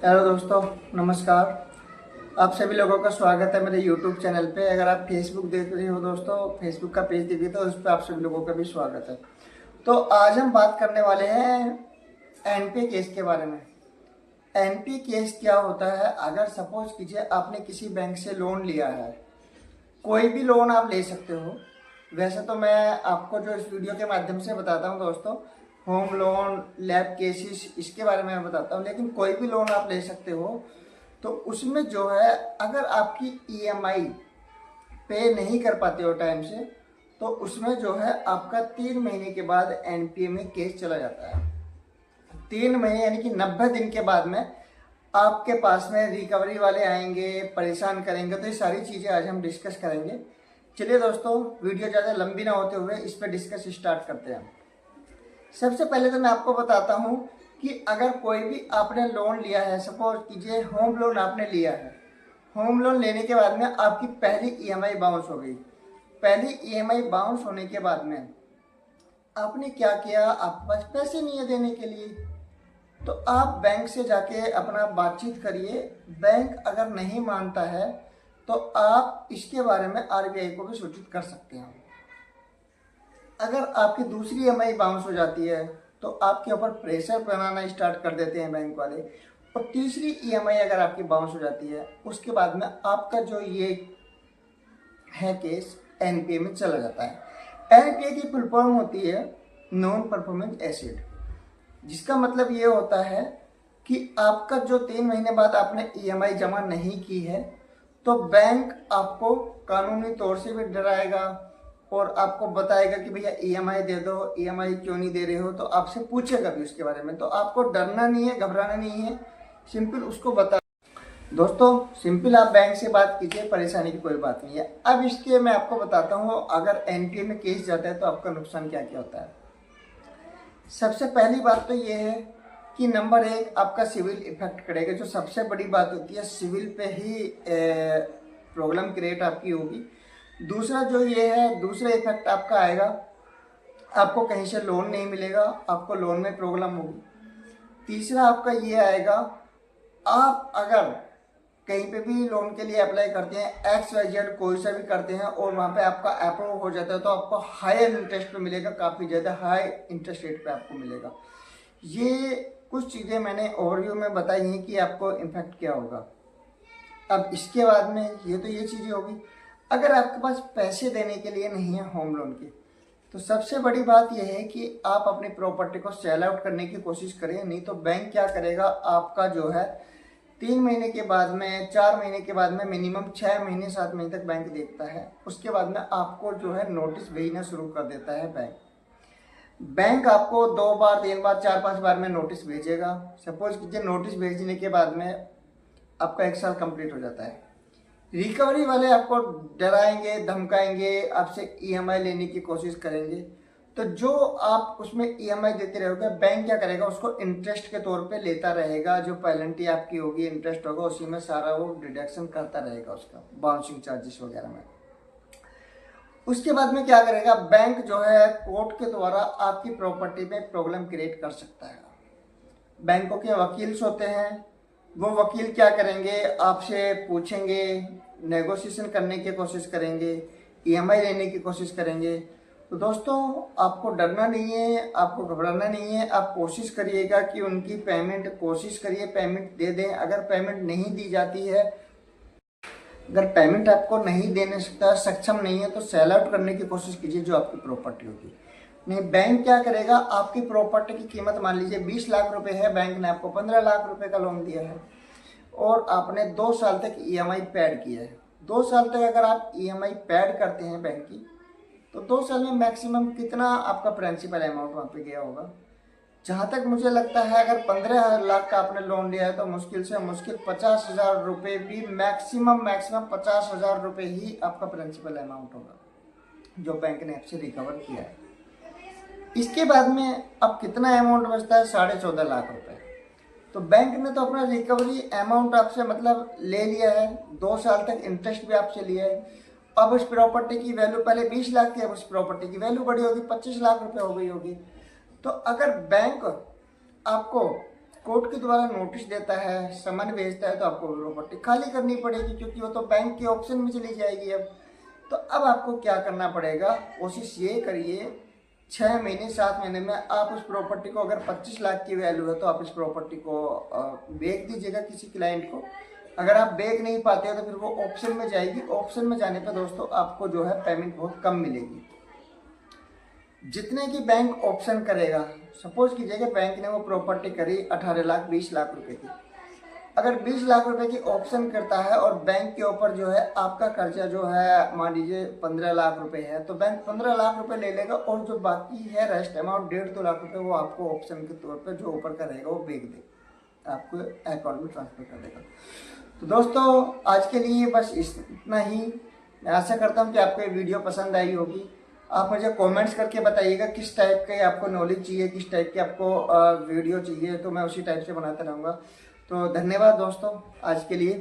Hello दोस्तों, नमस्कार। आप सभी लोगों का स्वागत है मेरे YouTube चैनल पे। अगर आप फेसबुक देख रहे हो दोस्तों, फेसबुक का पेज देखिए तो उस पर आप सभी लोगों का भी स्वागत है। तो आज हम बात करने वाले हैं एनपीए केस के बारे में। एनपीए केस क्या होता है? अगर सपोज कीजिए आपने किसी बैंक से लोन लिया है, कोई भी लोन आप ले सकते हो। वैसे तो मैं आपको जो इस वीडियो के माध्यम से बताता हूँ दोस्तों, होम लोन, लैब केसेस, इसके बारे में मैं बताता हूँ, लेकिन कोई भी लोन आप ले सकते हो। तो उसमें जो है, अगर आपकी ईएमआई पे नहीं कर पाते हो टाइम से, तो उसमें जो है आपका 3 महीने के बाद एनपीए में केस चला जाता है। 3 महीने यानी कि 90 दिन के बाद में आपके पास में रिकवरी वाले आएंगे, परेशान करेंगे। तो ये सारी चीज़ें आज हम डिस्कस करेंगे। चलिए दोस्तों, वीडियो ज़्यादा लंबी ना होते हुए इस पर डिस्कस स्टार्ट करते हैं। सबसे पहले तो मैं आपको बताता हूँ कि अगर कोई भी आपने लोन लिया है, सपोज कीजिए होम लोन आपने लिया है। होम लोन लेने के बाद में आपकी पहली ईएमआई बाउंस हो गई। पहली ईएमआई बाउंस होने के बाद में आपने क्या किया? आपके पास पैसे नहीं है देने के लिए, तो आप बैंक से जाके अपना बातचीत करिए। बैंक अगर नहीं मानता है तो आप इसके बारे में आरबीआई को भी सूचित कर सकते हैं। अगर आपकी दूसरी ईएमआई बाउंस हो जाती है तो आपके ऊपर प्रेशर बनाना स्टार्ट कर देते हैं बैंक वाले। और तीसरी ईएमआई अगर आपकी बाउंस हो जाती है, उसके बाद में आपका जो ये है केस एनपीए में चला जाता है। एनपीए की फुल फॉर्म होती है नॉन परफॉर्मेंस एसिड, जिसका मतलब ये होता है कि आपका जो 3 महीने बाद आपने ईएमआई जमा नहीं की है, तो बैंक आपको कानूनी तौर से भी डराएगा और आपको बताएगा कि भैया ईएमआई दे दो, ईएमआई क्यों नहीं दे रहे हो, तो आपसे पूछेगा भी उसके बारे में। तो आपको डरना नहीं है, घबराना नहीं है, सिंपल उसको बता। दोस्तों सिंपल आप बैंक से बात कीजिए, परेशानी की कोई बात नहीं है। अब इसके मैं आपको बताता हूँ, अगर एनपीए में केस जाता है तो आपका नुकसान क्या क्या होता है। सबसे पहली बात तो ये है कि नंबर 1, आपका सिविल इफेक्ट करेगा। जो सबसे बड़ी बात होती है, सिविल पे ही प्रॉब्लम क्रिएट आपकी होगी। दूसरा जो ये है, दूसरा इफेक्ट आपका आएगा, आपको कहीं से लोन नहीं मिलेगा, आपको लोन में प्रॉब्लम होगी। तीसरा आपका ये आएगा, आप अगर कहीं पे भी लोन के लिए अप्लाई करते हैं, XYZ कोई सा भी करते हैं और वहाँ पे आपका अप्रूव हो जाता है, तो आपको हायर इंटरेस्ट पे मिलेगा, काफ़ी ज़्यादा हाई इंटरेस्ट रेट पे आपको मिलेगा। ये कुछ चीज़ें मैंने ओवरव्यू में बताई हैं कि आपको इम्फेक्ट क्या होगा। अब इसके बाद में ये तो ये चीज़ें होगी। अगर आपके पास पैसे देने के लिए नहीं है होम लोन के, तो सबसे बड़ी बात यह है कि आप अपनी प्रॉपर्टी को सेल आउट करने की कोशिश करें। नहीं तो बैंक क्या करेगा, आपका जो है 3 महीने के बाद में, 4 महीने के बाद में, मिनिमम 6 महीने 7 महीने तक बैंक देखता है। उसके बाद में आपको जो है नोटिस भेजना शुरू कर देता है बैंक आपको 2 बार, 3 बार, 4-5 बार में नोटिस भेजेगा। सपोज कीजिए नोटिस भेजने के बाद में आपका 1 साल कंप्लीट हो जाता है। रिकवरी वाले आपको डराएंगे, धमकाएंगे, आपसे ईएमआई लेने की कोशिश करेंगे। तो जो आप उसमें ईएमआई देते रहोगे, बैंक क्या करेगा, उसको इंटरेस्ट के तौर पे लेता रहेगा। जो पेनल्टी आपकी होगी, इंटरेस्ट होगा, उसी में सारा वो डिडक्शन करता रहेगा, उसका बाउंसिंग चार्जेस वगैरह में। उसके बाद में क्या करेगा, बैंक जो है कोर्ट के द्वारा आपकी प्रॉपर्टी में प्रॉब्लम क्रिएट कर सकता है। बैंकों के वकील होते हैं, वो वकील क्या करेंगे, आपसे पूछेंगे, नेगोशिएशन करने की कोशिश करेंगे, ईएमआई लेने की कोशिश करेंगे। तो दोस्तों आपको डरना नहीं है, आपको घबराना नहीं है। आप कोशिश करिएगा कि उनकी पेमेंट, कोशिश करिए पेमेंट दे दें। अगर पेमेंट नहीं दी जाती है, अगर पेमेंट आपको नहीं देने का सक्षम नहीं है, तो सेल आउट करने की कोशिश कीजिए जो आपकी प्रॉपर्टी होगी। नहीं, बैंक क्या करेगा, आपकी प्रॉपर्टी की कीमत मान लीजिए 20 लाख रुपए है, बैंक ने आपको 15 लाख रुपए का लोन दिया है और आपने 2 साल तक ईएमआई पेड किया है। 2 साल तक अगर आप ईएमआई पेड करते हैं बैंक की, तो 2 साल में मैक्सिमम कितना आपका प्रिंसिपल अमाउंट वहाँ पे गया होगा? जहाँ तक मुझे लगता है, अगर 15 लाख का आपने लोन लिया है, तो मुश्किल से मुश्किल 50,000 रुपये भी, मैक्सिमम 50,000 रुपये ही आपका प्रिंसिपल अमाउंट होगा जो बैंक ने आपसे रिकवर किया है। इसके बाद में अब कितना अमाउंट बचता है? 14.5 लाख रुपए। तो बैंक ने तो अपना रिकवरी अमाउंट आपसे मतलब ले लिया है, 2 साल तक इंटरेस्ट भी आपसे लिया है। अब उस प्रॉपर्टी की वैल्यू पहले 20 लाख थी, अब उस प्रॉपर्टी की वैल्यू बढ़ी होगी, 25 लाख रुपए हो गई होगी। तो अगर बैंक आपको कोर्ट के द्वारा नोटिस देता है, समन भेजता है, तो आपको प्रॉपर्टी खाली करनी पड़ेगी, क्योंकि वो तो बैंक के ऑप्शन में चली जाएगी। अब तो अब आपको क्या करना पड़ेगा, कोशिश ये करिए 6 महीने 7 महीने में आप उस प्रॉपर्टी को, अगर 25 लाख की वैल्यू है तो आप इस प्रॉपर्टी को बेच दीजिएगा किसी क्लाइंट को। अगर आप बेच नहीं पाते हो तो फिर वो ऑप्शन में जाएगी। ऑप्शन में जाने पर दोस्तों आपको जो है पेमेंट बहुत कम मिलेगी। जितने की बैंक ऑप्शन करेगा, सपोज कीजिए कि बैंक ने वो प्रॉपर्टी करी 18 लाख 20 लाख रुपए की, अगर 20 लाख रुपए की ऑप्शन करता है और बैंक के ऊपर जो है आपका कर्जा जो है मान लीजिए 15 लाख रुपए है, तो बैंक 15 लाख रुपए ले लेगा और जो बाकी है रेस्ट अमाउंट 1.5-2 लाख रुपए वो आपको ऑप्शन के तौर पर जो ऊपर का रहेगा वो बेच देगा, आपको अकाउंट में ट्रांसफर कर देगा। तो दोस्तों आज के लिए बस इतना ही। मैं आशा करता हूँ कि आपको ये वीडियो पसंद आई होगी। आप मुझे कमेंट्स करके बताइएगा किस टाइप के आपको नॉलेज चाहिए, किस टाइप की आपको वीडियो चाहिए, तो मैं उसी टाइप से बनाता रहूँगा। तो धन्यवाद दोस्तों आज के लिए।